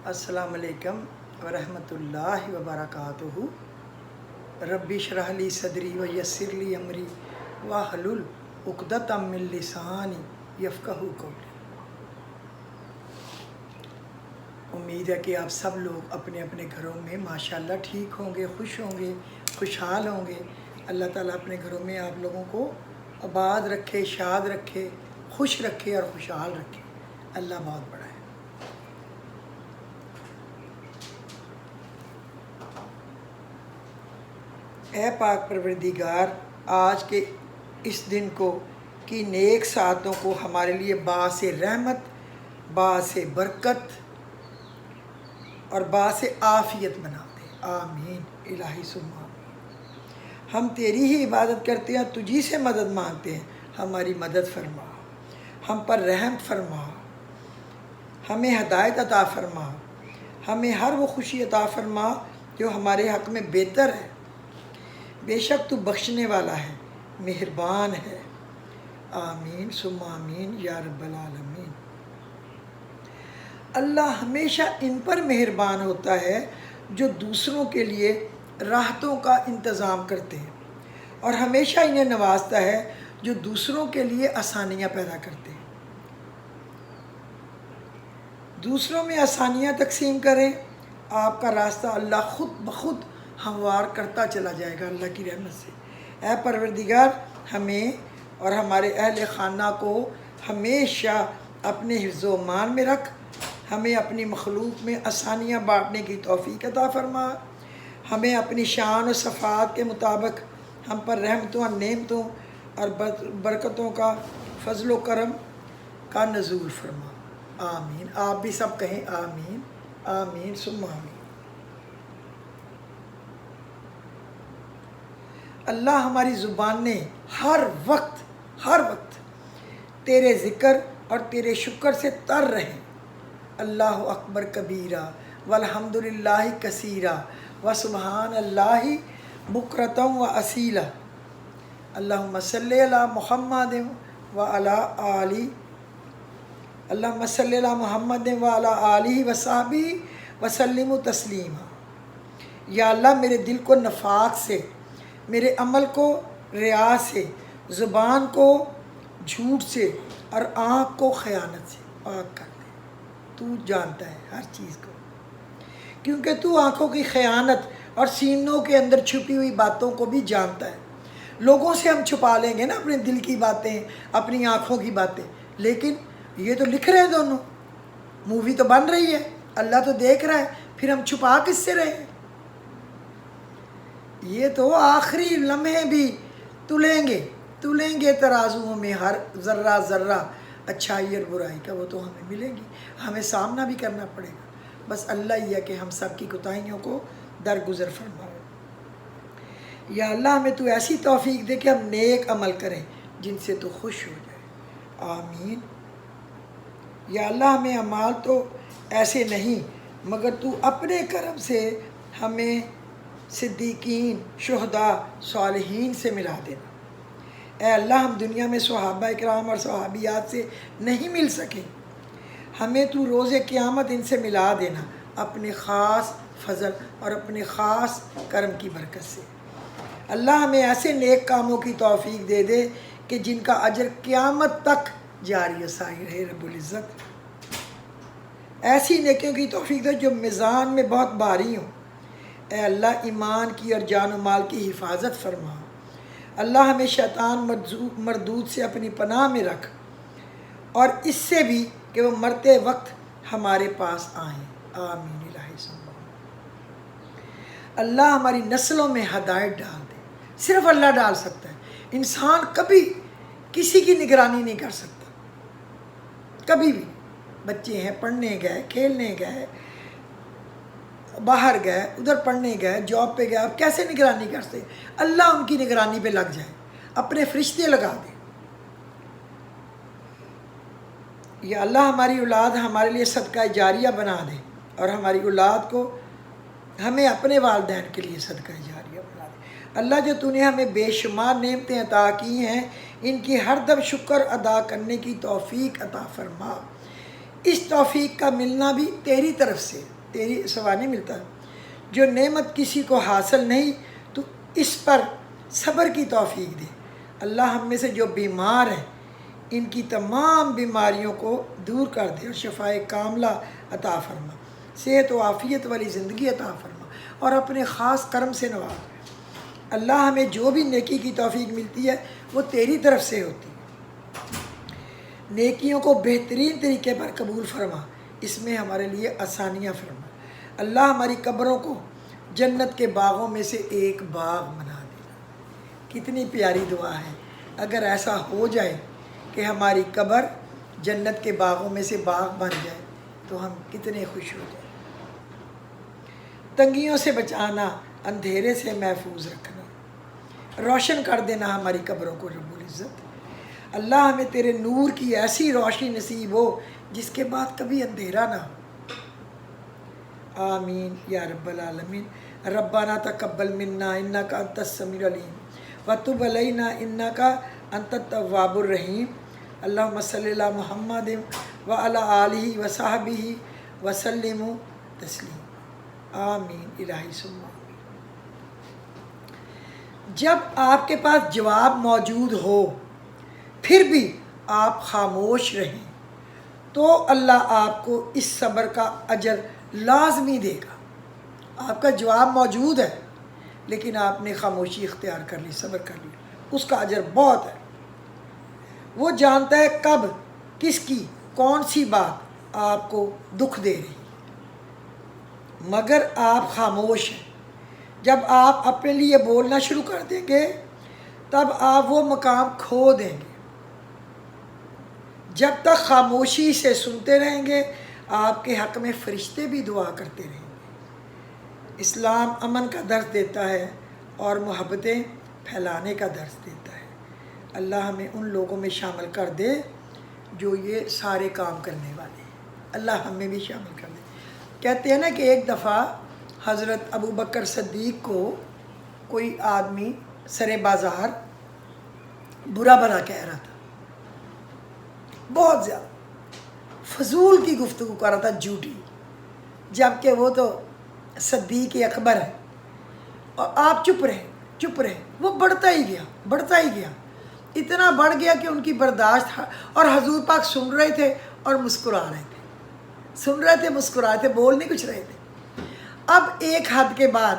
السلام علیکم ورحمۃ اللہ وبرکاتہ۔ ربی اشرح لی صدری ویسر لی امری واحلل عقدۃ من لسانی یفقہوا قولی۔ امید ہے کہ آپ سب لوگ اپنے اپنے گھروں میں ماشاءاللہ ٹھیک ہوں گے، خوش ہوں گے، خوشحال ہوں گے۔ اللہ تعالیٰ اپنے گھروں میں آپ لوگوں کو آباد رکھے، شاد رکھے، خوش رکھے اور خوشحال رکھے۔ اللہ بہت بڑا ہے۔ اے پاک پروردگار، آج کے اس دن کو کی نیک ساعتوں کو ہمارے لیے باعث رحمت، باعث برکت اور باعث عافیت بنا دے۔ آمین الہی ثم آمین۔ ہم تیری ہی عبادت کرتے ہیں، تجھی سے مدد مانگتے ہیں، ہماری مدد فرما، ہم پر رحم فرما، ہمیں ہدایت عطا فرما، ہمیں ہر وہ خوشی عطا فرما جو ہمارے حق میں بہتر ہے۔ بے شک تو بخشنے والا ہے، مہربان ہے۔ آمین ثم آمین یا رب العالمین۔ اللہ ہمیشہ ان پر مہربان ہوتا ہے جو دوسروں کے لیے راحتوں کا انتظام کرتے ہیں، اور ہمیشہ انہیں نوازتا ہے جو دوسروں کے لیے آسانیاں پیدا کرتے ہیں۔ دوسروں میں آسانیاں تقسیم کریں، آپ کا راستہ اللہ خود بخود ہموار کرتا چلا جائے گا اللہ کی رحمت سے۔ اے پروردگار، ہمیں اور ہمارے اہل خانہ کو ہمیشہ اپنے حفظ و امان میں رکھ، ہمیں اپنی مخلوق میں آسانیاں بانٹنے کی توفیق عطا فرما، ہمیں اپنی شان و صفات کے مطابق ہم پر رحمتوں اور نعمتوں اور برکتوں کا فضل و کرم کا نزول فرما۔ آمین۔ آپ بھی سب کہیں آمین، آمین ثم آمین۔ اللہ ہماری زبانیں ہر وقت تیرے ذکر اور تیرے شکر سے تر رہیں۔ اللہ اکبر کبیرہ والحمد للہ کثیرہ وسبحان اللہ بکرۃ و اصیلہ۔ اللہم صلی علی محمد وعلی آلہ، اللہم صلی علی محمد وعلی آلہ وصحبہ وسلم تسلیما۔ یا اللہ میرے دل کو نفاق سے، میرے عمل کو ریا سے، زبان کو جھوٹ سے اور آنکھ کو خیانت سے پاک کر دے۔ تو جانتا ہے ہر چیز کو، کیونکہ تو آنکھوں کی خیانت اور سینوں کے اندر چھپی ہوئی باتوں کو بھی جانتا ہے۔ لوگوں سے ہم چھپا لیں گے نا اپنے دل کی باتیں، اپنی آنکھوں کی باتیں، لیکن یہ تو لکھ رہے ہیں دونوں، مووی تو بن رہی ہے، اللہ تو دیکھ رہا ہے، پھر ہم چھپا کس سے رہے ہیں؟ یہ تو آخری لمحے بھی تلیں گے ترازوؤں میں، ہر ذرہ ذرہ اچھائی اور برائی کا، وہ تو ہمیں ملیں گی، ہمیں سامنا بھی کرنا پڑے گا۔ بس اللہ ہی ہے کہ ہم سب کی کوتاہیوں کو درگزر فرمائے۔ یا اللہ ہمیں تو ایسی توفیق دے کہ ہم نیک عمل کریں جن سے تو خوش ہو جائے۔ آمین۔ یا اللہ ہمیں اعمال تو ایسے نہیں، مگر تو اپنے کرم سے ہمیں صدیقین، شہداء، صالحین سے ملا دینا۔ اے اللہ ہم دنیا میں صحابہ اکرام اور صحابیات سے نہیں مل سکے، ہمیں تو روز قیامت ان سے ملا دینا اپنے خاص فضل اور اپنے خاص کرم کی برکت سے۔ اللہ ہمیں ایسے نیک کاموں کی توفیق دے دے کہ جن کا اجر قیامت تک جاری و ساری رہے رب العزت۔ ایسی نیکیوں کی توفیق دے جو میزان میں بہت بھاری ہوں۔ اے اللہ ایمان کی اور جان و مال کی حفاظت فرما۔ اللہ ہمیں شیطان مردود سے اپنی پناہ میں رکھ، اور اس سے بھی کہ وہ مرتے وقت ہمارے پاس آئیں۔ آمین الہی ثم آمین۔ اللہ ہماری نسلوں میں ہدایت ڈال دے، صرف اللہ ڈال سکتا ہے، انسان کبھی کسی کی نگرانی نہیں کر سکتا، کبھی بھی۔ بچے ہیں، پڑھنے گئے، کھیلنے گئے، باہر گئے، ادھر پڑھنے گئے، جاب پہ گئے، آپ کیسے نگرانی کرتے؟ اللہ ان کی نگرانی پہ لگ جائے، اپنے فرشتے لگا دے۔ یا اللہ ہماری اولاد ہمارے لیے صدقہ جاریہ بنا دے، اور ہماری اولاد کو ہمیں اپنے والدین کے لیے صدقہ جاریہ بنا دے۔ اللہ جو تو نے ہمیں بے شمار نعمتیں عطا کی ہیں، ان کی ہر دم شکر ادا کرنے کی توفیق عطا فرما۔ اس توفیق کا ملنا بھی تیری طرف سے، تیری سوا نہیں ملتا. جو نعمت کسی کو حاصل نہیں تو اس پر صبر کی توفیق دے. اللہ ہم میں سے جو بیمار ہیں ان کی تمام بیماریوں کو دور کر دے اور شفائے کاملہ عطا فرما. صحت و عافیت والی زندگی عطا فرما اور اپنے خاص کرم سے نواز. اللہ ہمیں جو بھی نیکی کی توفیق ملتی ہے وہ تیری طرف سے ہوتی ہے. نیکیوں کو بہترین طریقے پر قبول فرما. اس میں ہمارے لیے آسانیاں فرما. اللہ ہماری قبروں کو جنت کے باغوں میں سے ایک باغ بنا دینا. کتنی پیاری دعا ہے. اگر ایسا ہو جائے کہ ہماری قبر جنت کے باغوں میں سے باغ بن جائے تو ہم کتنے خوش ہو جائیں. تنگیوں سے بچانا، اندھیرے سے محفوظ رکھنا، روشن کر دینا ہماری قبروں کو رب العزت. اللہ ہمیں تیرے نور کی ایسی روشنی نصیب ہو جس کے بعد کبھی اندھیرا نہ ہو. آمین یا رب العالمین. ربنا تقبل منا انک انت السمیع العلیم وتب علینا انک انت التواب الرحیم. اللہم صلی علی محمد وعلی آلہ وصحبہ وسلم تسلیم. آمین الہی ثم آمین. جب آپ کے پاس جواب موجود ہو پھر بھی آپ خاموش رہیں تو اللہ آپ کو اس صبر کا اجر لازمی دے گا. آپ کا جواب موجود ہے لیکن آپ نے خاموشی اختیار کر لی، صبر کر لی، اس کا اجر بہت ہے. وہ جانتا ہے کب کس کی کون سی بات آپ کو دکھ دے رہی ہے، مگر آپ خاموش ہیں. جب آپ اپنے لیے بولنا شروع کر دیں گے تب آپ وہ مقام کھو دیں گے. جب تک خاموشی سے سنتے رہیں گے آپ کے حق میں فرشتے بھی دعا کرتے رہیں گے. اسلام امن کا درس دیتا ہے اور محبتیں پھیلانے کا درس دیتا ہے. اللہ ہمیں ان لوگوں میں شامل کر دے جو یہ سارے کام کرنے والے ہیں. اللہ ہمیں بھی شامل کر دے. کہتے ہیں نا کہ ایک دفعہ حضرت ابو بکر صدیق کو کوئی آدمی سر بازار برا بھلا کہہ رہا تھا، بہت زیادہ فضول کی گفتگو کر رہا تھا، جھوٹی، جبکہ وہ تو صدیق اکبر ہے. اور آپ چپ رہے. وہ بڑھتا ہی گیا، اتنا بڑھ گیا کہ ان کی برداشت. اور حضور پاک سن رہے تھے اور مسکرا رہے تھے، بول نہیں کچھ رہے تھے. اب ایک حد کے بعد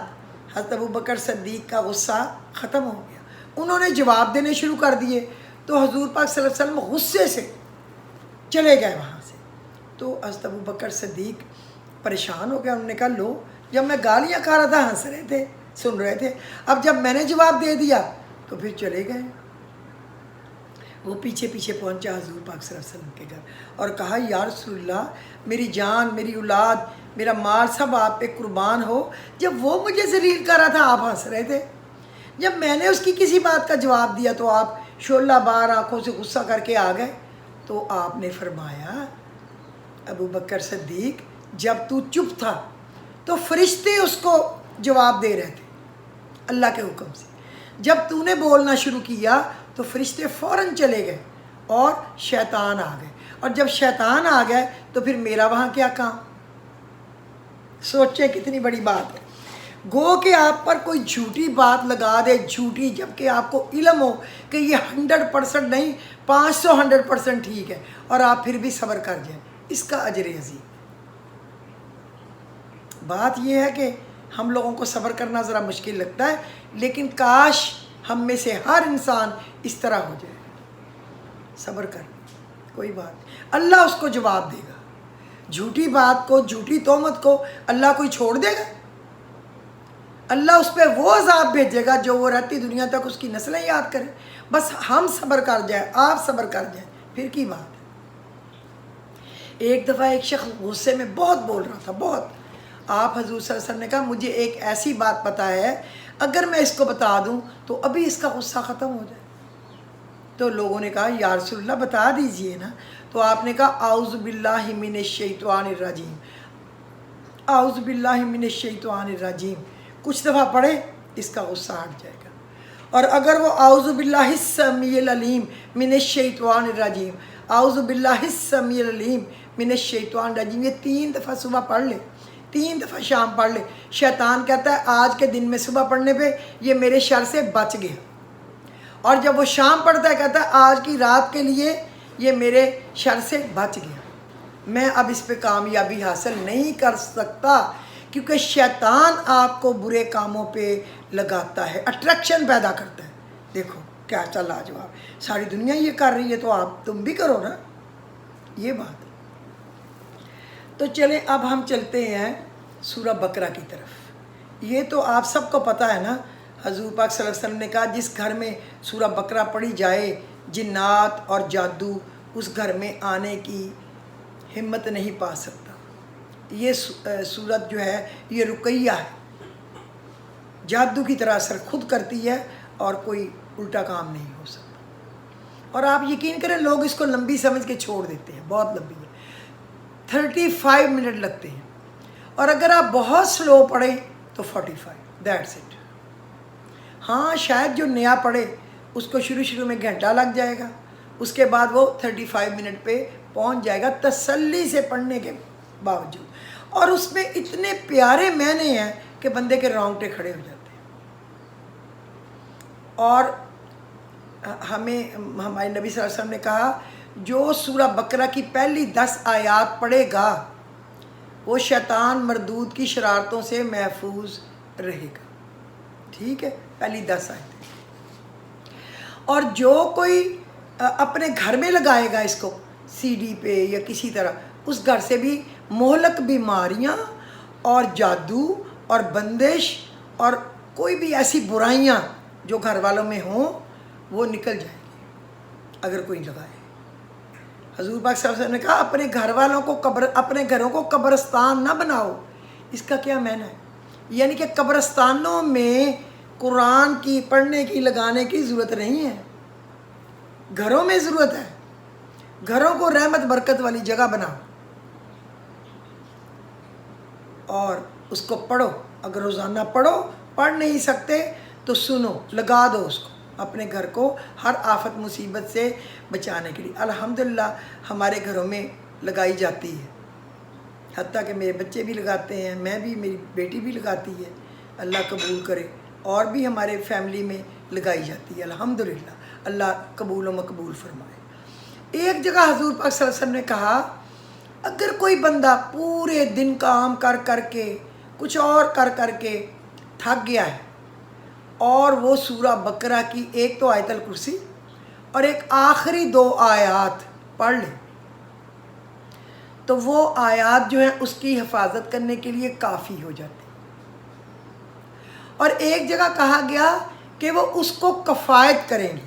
حضرت ابو بکر صدیق کا غصہ ختم ہو گیا. انہوں نے جواب دینے شروع کر دیے تو حضور پاک صلی اللہ علیہ وسلم غصے سے چلے گئے وہاں سے. تو حضرت ابو بکر صدیق پریشان ہو گیا. انہوں نے کہا لو، جب میں گالیاں کھا رہا تھا ہنس رہے تھے، سن رہے تھے، اب جب میں نے جواب دے دیا تو پھر چلے گئے. وہ پیچھے پہنچا حضور پاک صلی اللہ علیہ وسلم کے گھر اور کہا یا رسول اللہ، میری جان، میری اولاد، میرا مال سب آپ پہ قربان ہو. جب وہ مجھے ذلیل کر رہا تھا آپ ہنس رہے تھے، جب میں نے اس کی کسی بات کا جواب دیا تو آپ شعلہ بار آنکھوں سے غصہ کر کے آ گئے. تو آپ نے فرمایا ابو بکر صدیق، جب تو چپ تھا تو فرشتے اس کو جواب دے رہے تھے اللہ کے حکم سے. جب تو نے بولنا شروع کیا تو فرشتے فوراً چلے گئے اور شیطان آ گئے. اور جب شیطان آ گئے تو پھر میرا وہاں کیا کام؟ سوچیں کتنی بڑی بات ہے. گو کہ آپ پر کوئی جھوٹی بات لگا دے، جھوٹی، جبکہ آپ کو علم ہو کہ یہ 100% نہیں، 500 ٹھیک ہے، اور آپ پھر بھی صبر کر جائیں، اس کا اجر عظیم. بات یہ ہے کہ ہم لوگوں کو صبر کرنا ذرا مشکل لگتا ہے، لیکن کاش ہم میں سے ہر انسان اس طرح ہو جائے. صبر کر، کوئی بات نہیں، اللہ اس کو جواب دے گا. جھوٹی بات کو، جھوٹی تہمت کو اللہ کوئی چھوڑ دے گا؟ اللہ اس پہ وہ عذاب بھیجے گا جو وہ رہتی دنیا تک اس کی نسلیں یاد کریں. بس ہم صبر کر جائیں، آپ صبر کر جائیں، پھر کی بات ہے. ایک دفعہ ایک شخص غصے میں بہت بول رہا تھا، بہت. آپ حضور صلی اللہ علیہ وسلم نے کہا مجھے ایک ایسی بات پتہ ہے، اگر میں اس کو بتا دوں تو ابھی اس کا غصہ ختم ہو جائے. تو لوگوں نے کہا یا رسول اللہ بتا دیجئے نا. تو آپ نے کہا اعوذ باللہ من الشیطان الرجیم، اعوذ باللہ من الشیطان الرجیم. کچھ دفعہ پڑھے، اس کا غصہ ہٹ جائے گا. اور اگر وہ اعوذ باللہ السمیع العلیم من الشیطان الرجیم، اعوذ باللہ السمیع العلیم من الشیطان الرجیم، یہ 3 دفعہ صبح پڑھ لے، 3 دفعہ شام پڑھ لے، شیطان کہتا ہے آج کے دن میں صبح پڑھنے پہ یہ میرے شر سے بچ گیا، اور جب وہ شام پڑھتا ہے کہتا ہے آج کی رات کے لیے یہ میرے شر سے بچ گیا، میں اب اس پہ کامیابی حاصل نہیں کر سکتا، کیونکہ شیطان آپ کو برے کاموں پہ لگاتا ہے، اٹریکشن پیدا کرتا ہے۔ دیکھو کیا چلا جواب، ساری دنیا یہ کر رہی ہے تو تم بھی کرو نا، یہ بات۔ تو چلیں اب ہم چلتے ہیں سورہ بقرہ کی طرف۔ یہ تو آپ سب کو پتہ ہے نا، حضور پاک صلی اللہ علیہ وسلم نے کہا جس گھر میں سورہ بقرہ پڑھی جائے جنات اور جادو اس گھر میں آنے کی ہمت نہیں پا سکتا۔ یہ سورت جو ہے یہ رقیہ ہے، جادو کی طرح اثر خود کرتی ہے اور کوئی الٹا کام نہیں ہو سکتا۔ اور آپ یقین کریں لوگ اس کو لمبی سمجھ کے چھوڑ دیتے ہیں، بہت لمبی ہے، 35 منٹ لگتے ہیں، اور اگر آپ بہت سلو پڑھیں تو 45، دیٹس اٹ۔ ہاں شاید جو نیا پڑھے اس کو شروع میں گھنٹہ لگ جائے گا، اس کے بعد وہ 35 منٹ پہ پہنچ جائے گا تسلی سے پڑھنے کے باوجود، اور اس میں اتنے پیارے معنی ہیں کہ بندے کے رونگٹے کھڑے ہو جاتے ہیں۔ اور ہمارے نبی صلی اللہ علیہ وسلم نے کہا جو سورہ بقرہ کی پہلی 10 آیات پڑھے گا وہ شیطان مردود کی شرارتوں سے محفوظ رہے گا، ٹھیک ہے، پہلی 10 آیتیں۔ اور جو کوئی اپنے گھر میں لگائے گا اس کو سی ڈی پہ یا کسی طرح، اس گھر سے بھی مہلک بیماریاں اور جادو اور بندش اور کوئی بھی ایسی برائیاں جو گھر والوں میں ہوں وہ نکل جائیں گی اگر کوئی لگائے۔ حضور پاک صلی اللہ علیہ وسلم نے کہا اپنے گھر والوں کو اپنے گھروں کو قبرستان نہ بناؤ۔ اس کا کیا معنی ہے؟ یعنی کہ قبرستانوں میں قرآن کی پڑھنے کی لگانے کی ضرورت نہیں ہے، گھروں میں ضرورت ہے۔ گھروں کو رحمت برکت والی جگہ بناؤ اور اس کو پڑھو، اگر روزانہ پڑھ نہیں سکتے تو سنو، لگا دو اس کو اپنے گھر کو ہر آفت مصیبت سے بچانے کے لیے۔ الحمدللہ ہمارے گھروں میں لگائی جاتی ہے، حتیٰ کہ میرے بچے بھی لگاتے ہیں، میں بھی، میری بیٹی بھی لگاتی ہے، اللہ قبول کرے، اور بھی ہمارے فیملی میں لگائی جاتی ہے الحمدللہ، اللہ قبول و مقبول فرمائے۔ ایک جگہ حضور پاک صلی اللہ علیہ وسلم نے کہا اگر کوئی بندہ پورے دن کام کر کے کچھ اور کر کے تھک گیا ہے اور وہ سورہ بقرہ کی ایک تو آیت الکرسی اور ایک آخری 2 آیات پڑھ لے تو وہ آیات جو ہیں اس کی حفاظت کرنے کے لیے کافی ہو جاتی۔ اور ایک جگہ کہا گیا کہ وہ اس کو کفایت کریں گے،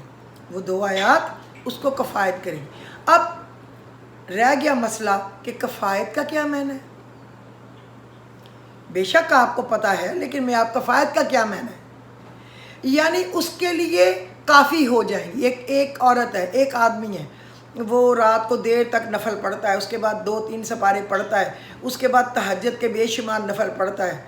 وہ 2 آیات اس کو کفایت کریں گے۔ اب رہ گیا مسئلہ کہ کفایت کا کیا معنی ہے؟ بے شک آپ کو پتہ ہے، لیکن میں آپ کفایت کا کیا معنی ہے؟ یعنی اس کے لیے کافی ہو جائیں گی۔ ایک عورت ہے، ایک آدمی ہے، وہ رات کو دیر تک نفل پڑھتا ہے، اس کے بعد 2-3 سپارے پڑھتا ہے، اس کے بعد تہجد کے بے شمار نفل پڑھتا ہے،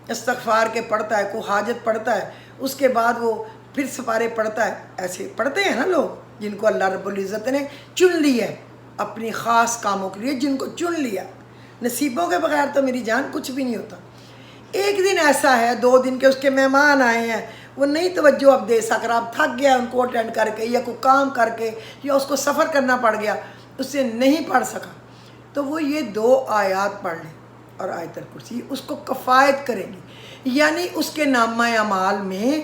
استغفار کے پڑھتا ہے، کوئی حاجت پڑھتا ہے، اس کے بعد وہ پھر سپارے پڑھتا ہے۔ ایسے پڑھتے ہیں نا لوگ جن کو اللہ رب العزت نے چن لیا ہے اپنی خاص کاموں کے لیے، جن کو چن لیا۔ نصیبوں کے بغیر تو میری جان کچھ بھی نہیں ہوتا۔ ایک دن ایسا ہے، 2 دن کے اس کے مہمان آئے ہیں، وہ نہیں توجہ اب دے سک رہا، اب تھک گیا ان کو اٹینڈ کر کے یا کوئی کام کر کے، یا اس کو سفر کرنا پڑ گیا، اس سے نہیں پڑھ سکا، تو وہ یہ 2 آیات پڑھ لیں اور آیت الکرسی اس کو کفایت کریں گی۔ یعنی اس کے نامہ اعمال میں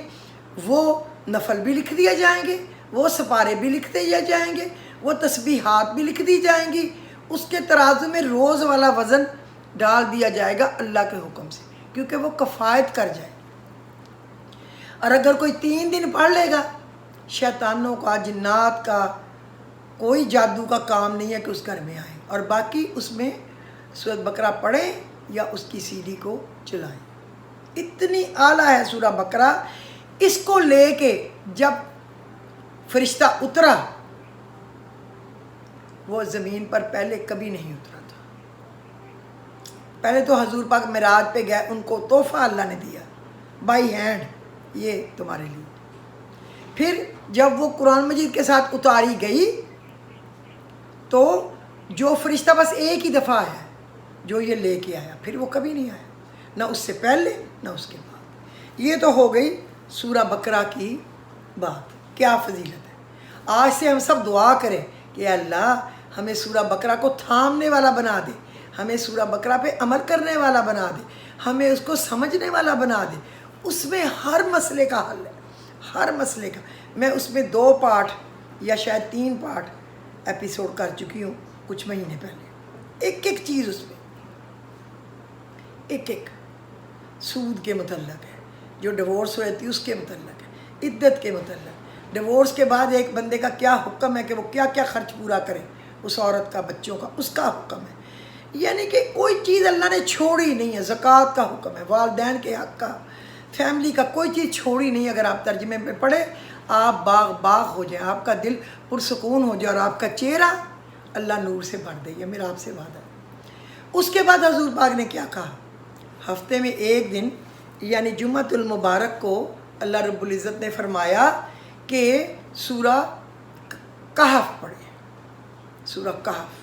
وہ نفل بھی لکھ دیا جائیں گے، وہ سپارے بھی لکھ دیے جائیں گے، وہ تسبیحات بھی لکھ دی جائیں گی، اس کے ترازو میں روز والا وزن ڈال دیا جائے گا اللہ کے حکم سے، کیونکہ وہ کفایت کر جائے۔ اور اگر کوئی 3 دن پڑھ لے گا، شیطانوں کا، جنات کا، کوئی جادو کا کام نہیں ہے کہ اس گھر میں آئے، اور باقی اس میں سورۃ بقرہ پڑھیں یا اس کی سی ڈی کو چلائیں۔ اتنی اعلیٰ ہے سورہ بقرہ، اس کو لے کے جب فرشتہ اترا وہ زمین پر پہلے کبھی نہیں اترا تھا۔ پہلے تو حضور پاک معراج پہ گئے، ان کو تحفہ اللہ نے دیا بائی ہینڈ، یہ تمہارے لیے۔ پھر جب وہ قرآن مجید کے ساتھ اتاری گئی تو جو فرشتہ بس ایک ہی دفعہ ہے، جو یہ لے کے آیا، پھر وہ کبھی نہیں آیا، نہ اس سے پہلے نہ اس کے بعد۔ یہ تو ہو گئی سورہ بقرہ کی بات، کیا فضیلت ہے۔ آج سے ہم سب دعا کریں کہ اللہ ہمیں سورہ بقرہ کو تھامنے والا بنا دے، ہمیں سورہ بقرہ پہ عمل کرنے والا بنا دے، ہمیں اس کو سمجھنے والا بنا دے۔ اس میں ہر مسئلے کا حل ہے، ہر مسئلے کا۔ میں اس میں 2 پارٹ یا شاید 3 پارٹ ایپیسوڈ کر چکی ہوں کچھ مہینے پہلے، ایک ایک چیز اس میں، ایک سود کے متعلق ہے، جو ڈیورس ہوئی تھی اس کے متعلق ہے، عدت کے متعلق، ڈیورس کے بعد ایک بندے کا کیا حکم ہے کہ وہ کیا کیا خرچ پورا کرے اس عورت کا، بچوں کا، اس کا حکم ہے۔ یعنی کہ کوئی چیز اللہ نے چھوڑی نہیں ہے، زکوٰۃ کا حکم ہے، والدین کے حق کا، فیملی کا، کوئی چیز چھوڑی نہیں۔ اگر آپ ترجمے میں پڑھیں آپ باغ ہو جائیں، آپ کا دل پرسکون ہو جائے اور آپ کا چہرہ اللہ نور سے بھر دے، یہ میرا آپ سے وعدہ ہے۔ اس کے بعد حضور پاک نے کیا کہا؟ ہفتے میں ایک دن یعنی جمعۃ المبارک کو اللہ رب العزت نے فرمایا کہ سورہ کہف پڑھیں، سورہ کہف۔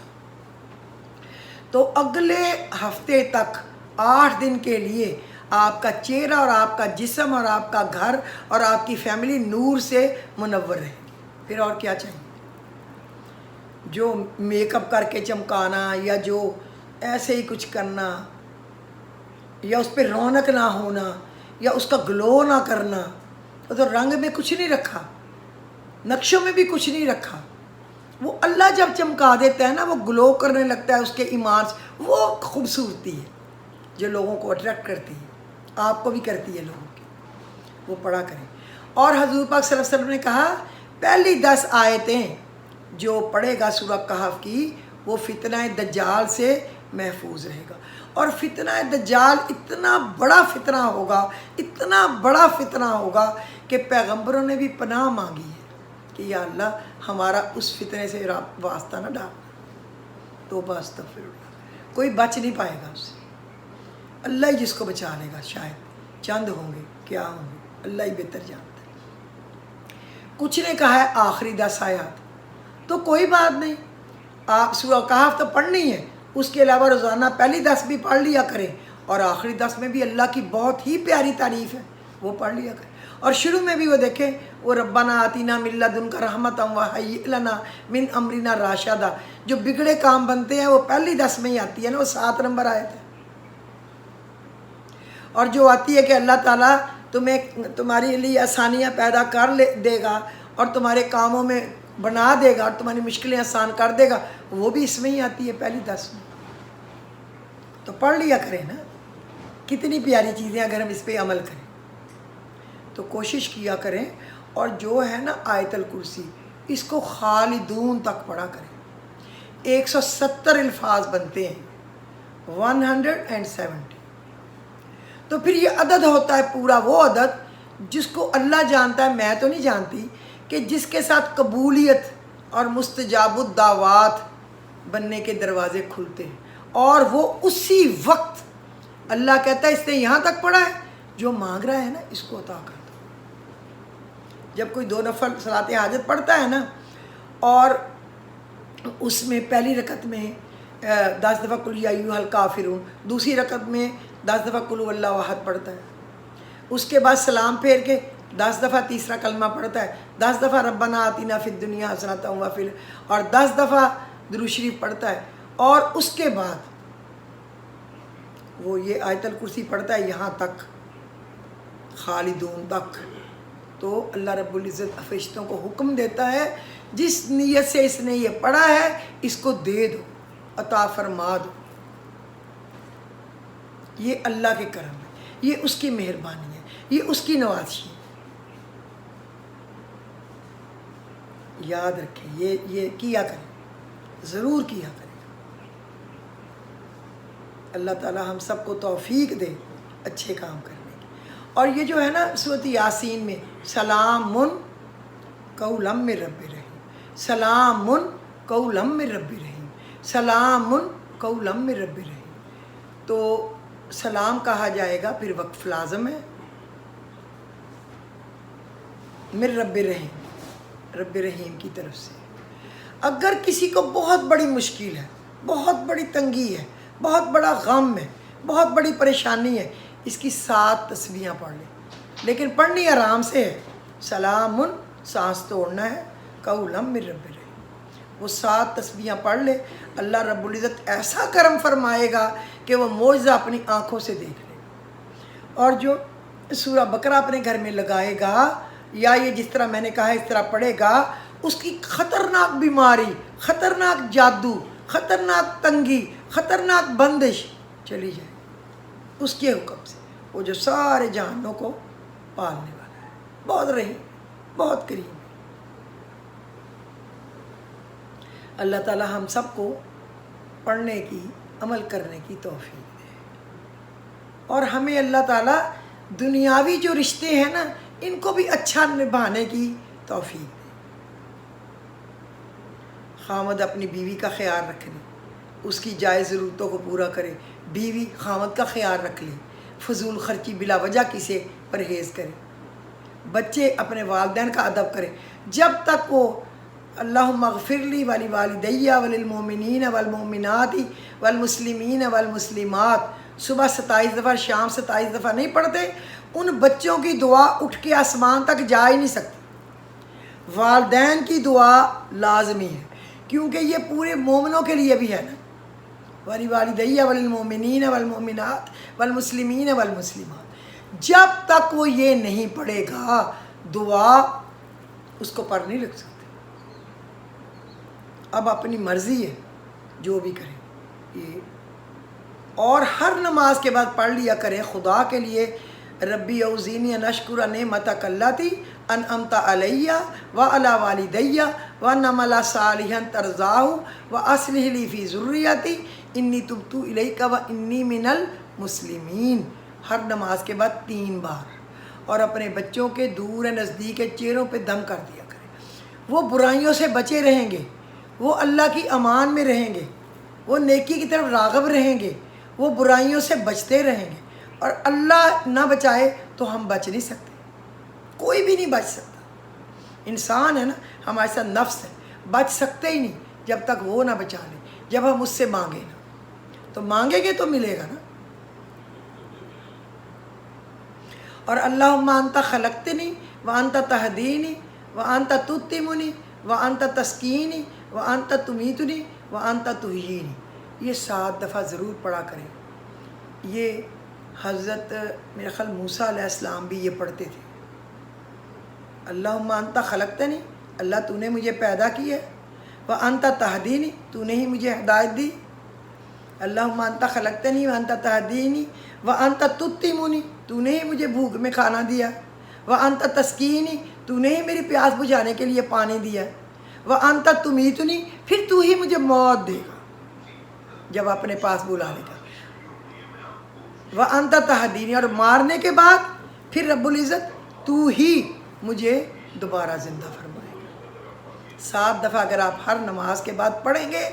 تو اگلے ہفتے تک 8 دن کے لیے آپ کا چہرہ اور آپ کا جسم اور آپ کا گھر اور آپ کی فیملی نور سے منور رہے گی۔ پھر اور کیا چاہیے؟ جو میک اپ کر کے چمکانا یا جو ایسے ہی کچھ کرنا یا اس پہ رونق نہ ہونا یا اس کا گلو نہ کرنا، تو رنگ میں کچھ نہیں رکھا، نقشوں میں بھی کچھ نہیں رکھا۔ وہ اللہ جب چمکا دیتا ہے نا، وہ گلو کرنے لگتا ہے اس کے ایمان سے، وہ خوبصورتی ہے جو لوگوں کو اٹریکٹ کرتی ہے، آپ کو بھی کرتی ہے لوگوں کی۔ وہ پڑھا کریں۔ اور حضور پاک صلی اللہ علیہ وسلم نے کہا پہلی 10 آیتیں جو پڑھے گا سورہ کہف کی وہ فتنہ دجال سے محفوظ رہے گا۔ اور فتنہ دجال اتنا بڑا فتنہ ہوگا، اتنا بڑا فتنہ ہوگا کہ پیغمبروں نے بھی پناہ مانگی ہے کہ یا اللہ ہمارا اس فتنے سے واسطہ نہ ڈال۔ توبہ استغفر اللہ، کوئی بچ نہیں پائے گا اس سے، اللہ ہی جس کو بچا لے گا۔ شاید چند ہوں گے، کیا ہوں گے، اللہ ہی بہتر جانتا ہے۔ کچھ نے کہا ہے آخری 10 آیات، تو کوئی بات نہیں، آپ سورہ کہف تو پڑھنی ہے، اس کے علاوہ روزانہ پہلی 10 بھی پڑھ لیا کریں، اور آخری 10 میں بھی اللہ کی بہت ہی پیاری تعریف ہے، وہ پڑھ لیا کریں۔ اور شروع میں بھی وہ دیکھیں، وہ ربنا آتینا من لدنک رحمۃ وہیئ لنا من امرنا رشدا، جو بگڑے کام بنتے ہیں وہ پہلی 10 میں ہی آتی ہے نا، وہ 7 نمبر آیت ہے۔ اور جو آتی ہے کہ اللہ تعالیٰ تمہارے لیے آسانیاں پیدا کر دے گا اور تمہارے کاموں میں بنا دے گا اور تمہاری مشکلیں آسان کر دے گا، وہ بھی اس میں ہی آتی ہے پہلی 10 میں۔ تو پڑھ لیا کریں نا، کتنی پیاری چیزیں اگر ہم اس پہ عمل کریں تو کوشش کیا کریں۔ اور جو ہے نا آیت الکرسی، اس کو خالدون تک پڑھا کریں۔ 170 الفاظ بنتے ہیں، 170۔ تو پھر یہ عدد ہوتا ہے پورا وہ عدد جس کو اللہ جانتا ہے، میں تو نہیں جانتی، کہ جس کے ساتھ قبولیت اور مستجاب الدعوات بننے کے دروازے کھلتے ہیں، اور وہ اسی وقت اللہ کہتا ہے اس نے یہاں تک پڑھا ہے، جو مانگ رہا ہے نا اس کو عطا کر دو۔ جب کوئی 2 نفل صلاۃ حاجت پڑھتا ہے نا، اور اس میں پہلی رکعت میں 10 دفعہ قل یا ایھا الکافرون، دوسری رکعت میں 10 دفعہ قل ھو اللہ احد پڑھتا ہے، اس کے بعد سلام پھیر کے 10 دفعہ تیسرا کلمہ پڑھتا ہے، 10 دفعہ ربنا آتینا فی الدنیا حسنۃ وفی اور 10 دفعہ درود شریف پڑھتا ہے، اور اس کے بعد وہ یہ آیت الکرسی پڑھتا ہے یہاں تک، خالدون تک۔ تو اللہ رب العزت فرشتوں کو حکم دیتا ہے جس نیت سے اس نے یہ پڑھا ہے اس کو دے دو، عطا فرما دو۔ یہ اللہ کے کرم ہے، یہ اس کی مہربانی ہے، یہ اس کی نوازشی ہے۔ یاد رکھیں، یہ کیا کریں، ضرور کیا کریں۔ اللہ تعالی ہم سب کو توفیق دے اچھے کام کرنے کی۔ اور یہ جو ہے نا سورۃ یاسین میں سلام قولا من رب رحیم، سلام قولا من رب رحیم، سلام قولا من رب رحیم، تو سلام کہا جائے گا، پھر وقف لازم ہے، من رب رحیم، رب رحیم کی طرف سے۔ اگر کسی کو بہت بڑی مشکل ہے، بہت بڑی تنگی ہے، بہت بڑا غم ہے، بہت بڑی پریشانی ہے، اس کی 7 تسبیحاں پڑھ لیں، لیکن پڑھنی آرام سے ہے۔ سلام، سانس توڑنا ہے، قولم من رب الرحیم، وہ 7 تسبیحاں پڑھ لے، اللہ رب العزت ایسا کرم فرمائے گا کہ وہ معجزہ اپنی آنکھوں سے دیکھ لے گا۔ اور جو سورہ بقرہ اپنے گھر میں لگائے گا، یا یہ جس طرح میں نے کہا اس طرح پڑھے گا، اس کی خطرناک بیماری، خطرناک جادو، خطرناک تنگی، خطرناک بندش چلی جائے اس کے حکم سے، وہ جو سارے جہانوں کو پالنے والا ہے، بہت رحیم، بہت کریم ہے۔ اللہ تعالی ہم سب کو پڑھنے کی، عمل کرنے کی توفیق دے، اور ہمیں اللہ تعالی دنیاوی جو رشتے ہیں نا، ان کو بھی اچھا نبھانے کی توفیق دے۔ خامد اپنی بیوی کا خیال رکھ لے، اس کی جائز ضرورتوں کو پورا کرے، بیوی خامد کا خیال رکھ لے، فضول خرچی بلا وجہ کسے پرہیز کرے، بچے اپنے والدین کا ادب کرے، جب تک وہ اللہم اغفر لی ولی والدی وللمؤمنین والمؤمنات والمسلمین والمسلمات صبح 27 دفعہ، شام 27 دفعہ نہیں پڑھتے، ان بچوں کی دعا اٹھ کے آسمان تک جا ہی نہیں سکتی۔ والدین کی دعا لازمی ہے، کیونکہ یہ پورے مومنوں کے لیے بھی ہے نا، ولی والدی وللمؤمنین والمؤمنات والمسلمین والمسلمات، جب تک وہ یہ نہیں پڑھے گا دعا اس کو پڑھ نہیں لگ سکتی۔ اب اپنی مرضی ہے جو بھی کرے یہ، اور ہر نماز کے بعد پڑھ لیا کرے خدا کے لیے، ربی اوزینی ان اشکر نعمتک التی انعمت علی وعلی والدی وان اعمل صالحا ترضاہ واصلح لی فی ذریتی انی تبت الیک وانی من المسلمین، ہر نماز کے بعد 3 بار، اور اپنے بچوں کے دور نزدیک کے چہروں پہ دم کر دیا کرے، وہ برائیوں سے بچے رہیں گے، وہ اللہ کی امان میں رہیں گے، وہ نیکی کی طرف راغب رہیں گے، وہ برائیوں سے بچتے رہیں گے، اور اللہ نہ بچائے تو ہم بچ نہیں سکتے، کوئی بھی نہیں بچ سکتا۔ انسان ہے نا، ہمارے ساتھ نفس ہے، بچ سکتے ہی نہیں جب تک وہ نہ بچا لے، جب ہم اس سے مانگیں نا، تو مانگیں گے تو ملے گا نا۔ اور اللہم انت خلقتنی وانت تہدینی وانت تتمنی وانت تسکینی وانت تمیتنی وانت تحیینی، یہ 7 دفعہ ضرور پڑھا کریں۔ یہ حضرت میرے خیال موسیٰ علیہ السلام بھی یہ پڑھتے تھے۔ اللہم انت خلقتنی، اللہ تو نے مجھے پیدا کیا ہے، وانت تہدینی، تو نے ہی مجھے ہدایت دی، اللہم انت خلقتنی وانت تہدینی وانت تتمنی، تو نے ہی مجھے بھوک میں کھانا دیا، وانت تسکینی، تو نے ہی میری پیاس بجھانے کے لیے پانی دیا، وانت تمیتنی، پھر تو ہی مجھے موت دے گا جب اپنے پاس بلا لے گا، وانت تہدینی، اور مارنے کے بعد پھر رب العزت تو ہی مجھے دوبارہ زندہ فرمائے گا۔ 7 دفعہ اگر آپ ہر نماز کے بعد پڑھیں گے،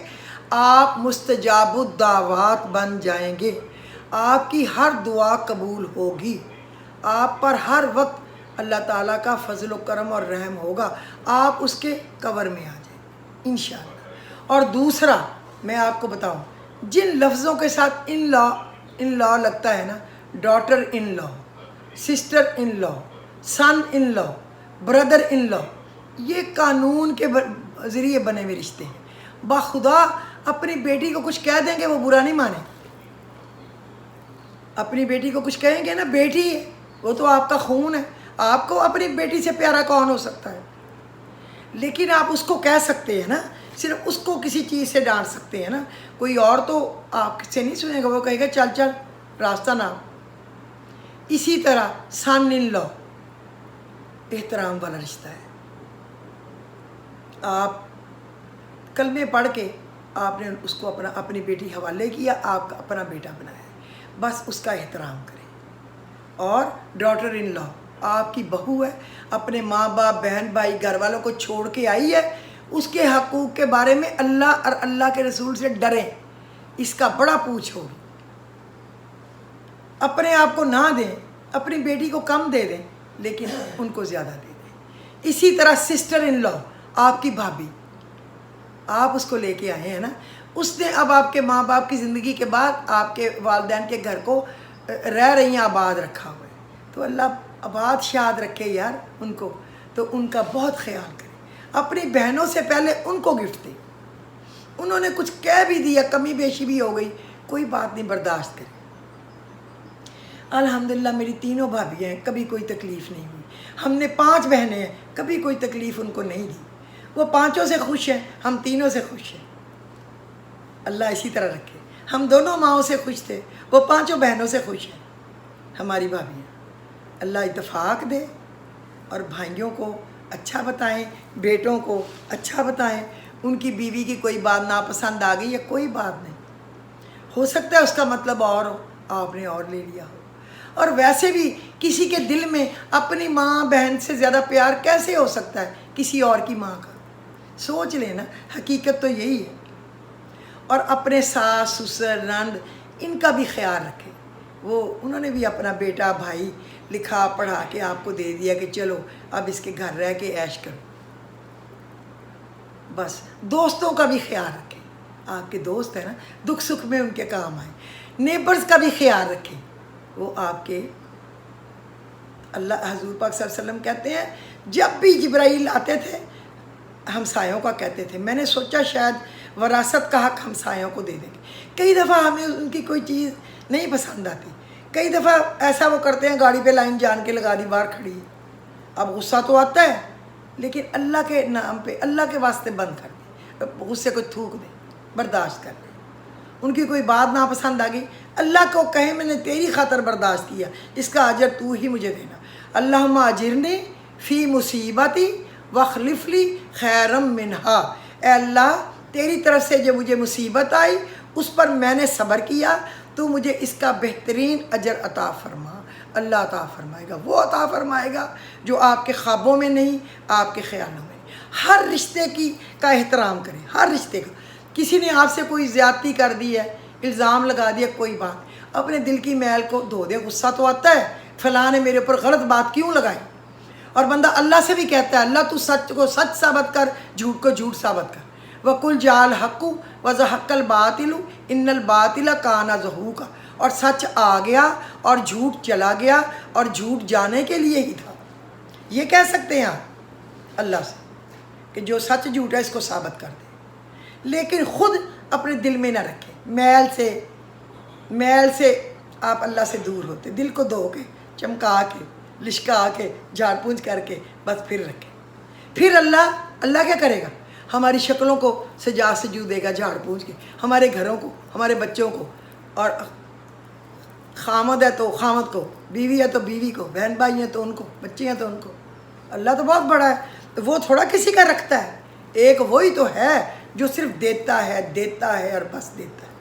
آپ مستجاب الدعوات بن جائیں گے، آپ کی ہر دعا قبول ہوگی، آپ پر ہر وقت اللہ تعالیٰ کا فضل و کرم اور رحم ہوگا، آپ اس کے کور میں آ جائیں انشاءاللہ۔ اور دوسرا میں آپ کو بتاؤں، جن لفظوں کے ساتھ ان لا لگتا ہے نا، daughter in law, sister in law, son in law, brother in law, یہ قانون کے ذریعے بنے ہوئے رشتے ہیں۔ باخدا اپنی بیٹی کو کچھ کہہ دیں گے وہ برا نہیں مانے، اپنی بیٹی کو کچھ کہیں گے نا، بیٹی ہے وہ تو آپ کا خون ہے، آپ کو اپنی بیٹی سے پیارا کون ہو سکتا ہے؟ لیکن آپ اس کو کہہ سکتے ہیں نا، صرف اس کو کسی چیز سے ڈانٹ سکتے ہیں نا، کوئی اور تو آپ سے نہیں سنے گا، وہ کہے گا چل چل راستہ نہ۔ اسی طرح سن ان لا احترام والا رشتہ ہے، آپ کلمے پڑھ کے آپ نے اس کو اپنی بیٹی حوالے کیا، آپ کا اپنا بیٹا بنایا، بس اس کا احترام کریں۔ اور ڈاٹر ان لا آپ کی بہو ہے، اپنے ماں باپ بہن بھائی گھر والوں کو چھوڑ کے آئی ہے، اس کے حقوق کے بارے میں اللہ اور اللہ کے رسول سے ڈریں، اس کا بڑا پوچھ ہوگی، اپنے آپ کو نہ دیں، اپنی بیٹی کو کم دے دیں لیکن ان کو زیادہ دے دیں۔ اسی طرح سسٹر ان لا، آپ کی بھابھی، آپ اس کو لے کے آئے ہیں نا، اس نے اب آپ کے ماں باپ کی زندگی کے بعد آپ کے والدین کے گھر کو رہ رہی ہیں آباد رکھا ہوا ہے، تو اللہ آباد شاد رکھے یار ان کو، تو ان کا بہت خیال کرے، اپنی بہنوں سے پہلے ان کو گفٹ دے، انہوں نے کچھ کہہ بھی دیا، کمی بیشی بھی ہو گئی، کوئی بات نہیں، برداشت کرے۔ الحمدللہ میری تینوں بھابیاں ہیں، کبھی کوئی تکلیف نہیں ہوئی، ہم نے 5 بہنیں ہیں، کبھی کوئی تکلیف ان کو نہیں دی، وہ 5 سے خوش ہیں، ہم تینوں سے خوش ہیں، اللہ اسی طرح رکھے، ہم دونوں ماؤں سے خوش تھے، وہ 5 بہنوں سے خوش ہیں ہماری بھابیاں، اللہ اتفاق دے، اور بھائیوں کو اچھا بتائیں، بیٹوں کو اچھا بتائیں، ان کی بیوی کی کوئی بات ناپسند آ گئی یا کوئی بات نہیں، ہو سکتا ہے اس کا مطلب اور ہو، آپ نے اور لے لیا ہو، اور ویسے بھی کسی کے دل میں اپنی ماں بہن سے زیادہ پیار کیسے ہو سکتا ہے کسی اور کی ماں کا؟ سوچ لینا، حقیقت تو یہی ہے۔ اور اپنے ساس سسر نند ان کا بھی خیال رکھیں، وہ انہوں نے بھی اپنا بیٹا بھائی لکھا پڑھا کے آپ کو دے دیا کہ چلو اب اس کے گھر رہ کے عیش کرو، بس دوستوں کا بھی خیال رکھیں، آپ کے دوست ہیں نا، دکھ سکھ میں ان کے کام آئیں، نیبرز کا بھی خیال رکھیں، وہ آپ کے، اللہ حضور پاک صلی اللہ علیہ وسلم کہتے ہیں جب بھی جبرائیل آتے تھے ہمسایوں کا کہتے تھے، میں نے سوچا شاید وراثت کا حق ہمسایوں کو دے دیں گے، کئی دفعہ ہمیں ان کی کوئی چیز نہیں پسند آتی، کئی دفعہ ایسا وہ کرتے ہیں گاڑی پہ لائن جان کے لگا دی باہر کھڑی ہے، اب غصہ تو آتا ہے لیکن اللہ کے نام پہ اللہ کے واسطے بند کر دیں، غصے کو تھوک دیں، برداشت کر لیں، ان کی کوئی بات ناپسند آ گئی، اللہ کو کہیں میں نے تیری خاطر برداشت کیا، اس کا اجر تو ہی مجھے دینا، اللہم اجرنی فی مصیبتی واخلف لی خیرم منہا، اے اللہ تیری طرف سے جو مجھے مصیبت آئی اس پر میں نے صبر کیا، تو مجھے اس کا بہترین اجر عطا فرما، اللہ عطا فرمائے گا، وہ عطا فرمائے گا جو آپ کے خوابوں میں نہیں، آپ کے خیالوں میں نہیں۔ ہر رشتے کا احترام کریں، ہر رشتے کا، کسی نے آپ سے کوئی زیادتی کر دی ہے، الزام لگا دیا، کوئی بات، اپنے دل کی میل کو دھو دے، غصہ تو آتا ہے فلاں نے میرے اوپر غلط بات کیوں لگائی، اور بندہ اللہ سے بھی کہتا ہے اللہ تو سچ کو سچ ثابت کر، جھوٹ کو جھوٹ ثابت کر، وَقُلْ جَاءَ الْحَقُّ وَزَهَقَ الْبَاطِلُ إِنَّ الْبَاطِلَ كَانَ زَهُوقًا، اور سچ آ گیا اور جھوٹ چلا گیا، اور جھوٹ جانے کے لیے ہی تھا، یہ کہہ سکتے ہیں آپ اللہ سے کہ جو سچ جھوٹ ہے اس کو ثابت کر دیں، لیکن خود اپنے دل میں نہ رکھیں، میل سے آپ اللہ سے دور ہوتے، دل کو دھو کے چمکا کے لشکا کے جھاڑ پونچھ کر کے بس پھر رکھیں، پھر اللہ کیا کرے گا، ہماری شکلوں کو سجو دے گا جھاڑ پونچھ کے، ہمارے گھروں کو، ہمارے بچوں کو، اور خامد ہے تو خامد کو، بیوی ہے تو بیوی کو، بہن بھائی ہیں تو ان کو، بچے ہیں تو ان کو، اللہ تو بہت بڑا ہے، وہ تھوڑا کسی کا رکھتا ہے، ایک وہی تو ہے جو صرف دیتا ہے اور بس دیتا ہے۔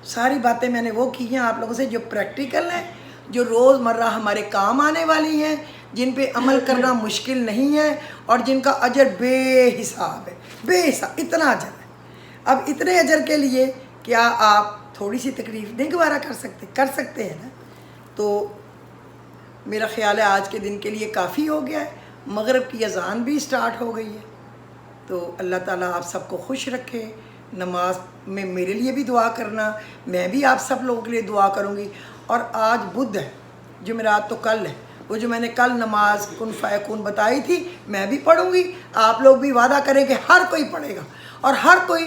ساری باتیں میں نے وہ کی ہیں آپ لوگوں سے جو پریکٹیکل ہیں، جو روز مرہ ہمارے کام آنے والی ہیں، جن پہ عمل کرنا مشکل نہیں ہے، اور جن کا اجر بے حساب ہے، بے حساب، اتنا اجر ہے۔ اب اتنے اجر کے لیے کیا آپ تھوڑی سی تکلیف نہیں گوارا کر سکتے ہیں نا؟ تو میرا خیال ہے آج کے دن کے لیے کافی ہو گیا ہے، مغرب کی اذان بھی سٹارٹ ہو گئی ہے، تو اللہ تعالیٰ آپ سب کو خوش رکھے، نماز میں میرے لیے بھی دعا کرنا، میں بھی آپ سب لوگوں کے لیے دعا کروں گی، اور آج بدھ ہے، جمعرات تو کل ہے، وہ جو میں نے کل نماز کن فیکون بتائی تھی میں بھی پڑھوں گی، آپ لوگ بھی وعدہ کریں کہ ہر کوئی پڑھے گا، اور ہر کوئی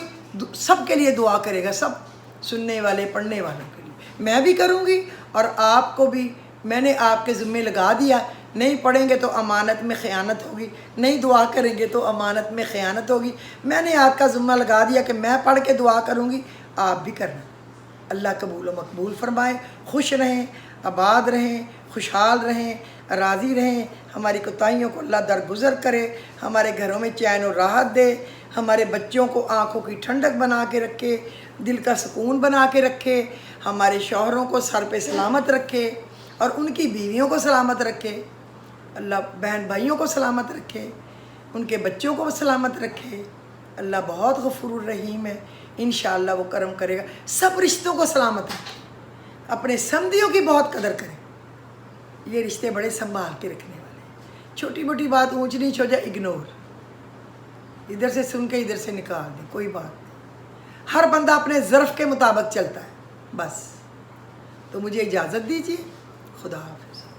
سب کے لیے دعا کرے گا، سب سننے والے پڑھنے والوں کے لیے میں بھی کروں گی، اور آپ کو بھی میں نے آپ کے ذمے لگا دیا، نہیں پڑھیں گے تو امانت میں خیانت ہوگی، نہیں دعا کریں گے تو امانت میں خیانت ہوگی، میں نے آپ کا ذمہ لگا دیا کہ میں پڑھ کے دعا کروں گی، آپ بھی کرنا، اللہ قبول و مقبول فرمائے، خوش رہیں، آباد رہیں، خوشحال رہیں، راضی رہیں، ہماری کوتاہیوں کو اللہ درگزر کرے، ہمارے گھروں میں چین و راحت دے، ہمارے بچوں کو آنکھوں کی ٹھنڈک بنا کے رکھے، دل کا سکون بنا کے رکھے، ہمارے شوہروں کو سر پہ سلامت رکھے، اور ان کی بیویوں کو سلامت رکھے، اللہ بہن بھائیوں کو سلامت رکھے، ان کے بچوں کو سلامت رکھے، اللہ بہت غفور الرحیم ہے، انشاءاللہ وہ کرم کرے گا، سب رشتوں کو سلامت رکھے، اپنے سمدھیوں کی بہت قدر کریں، یہ رشتے بڑے سنبھال کے رکھنے والے ہیں، چھوٹی موٹی بات اونچ نیچ ہو جائے اگنور، ادھر سے سن کے ادھر سے نکال دیں، کوئی بات نہیں، ہر بندہ اپنے ظرف کے مطابق چلتا ہے بس۔ تو مجھے اجازت دیجیے، خدا حافظ۔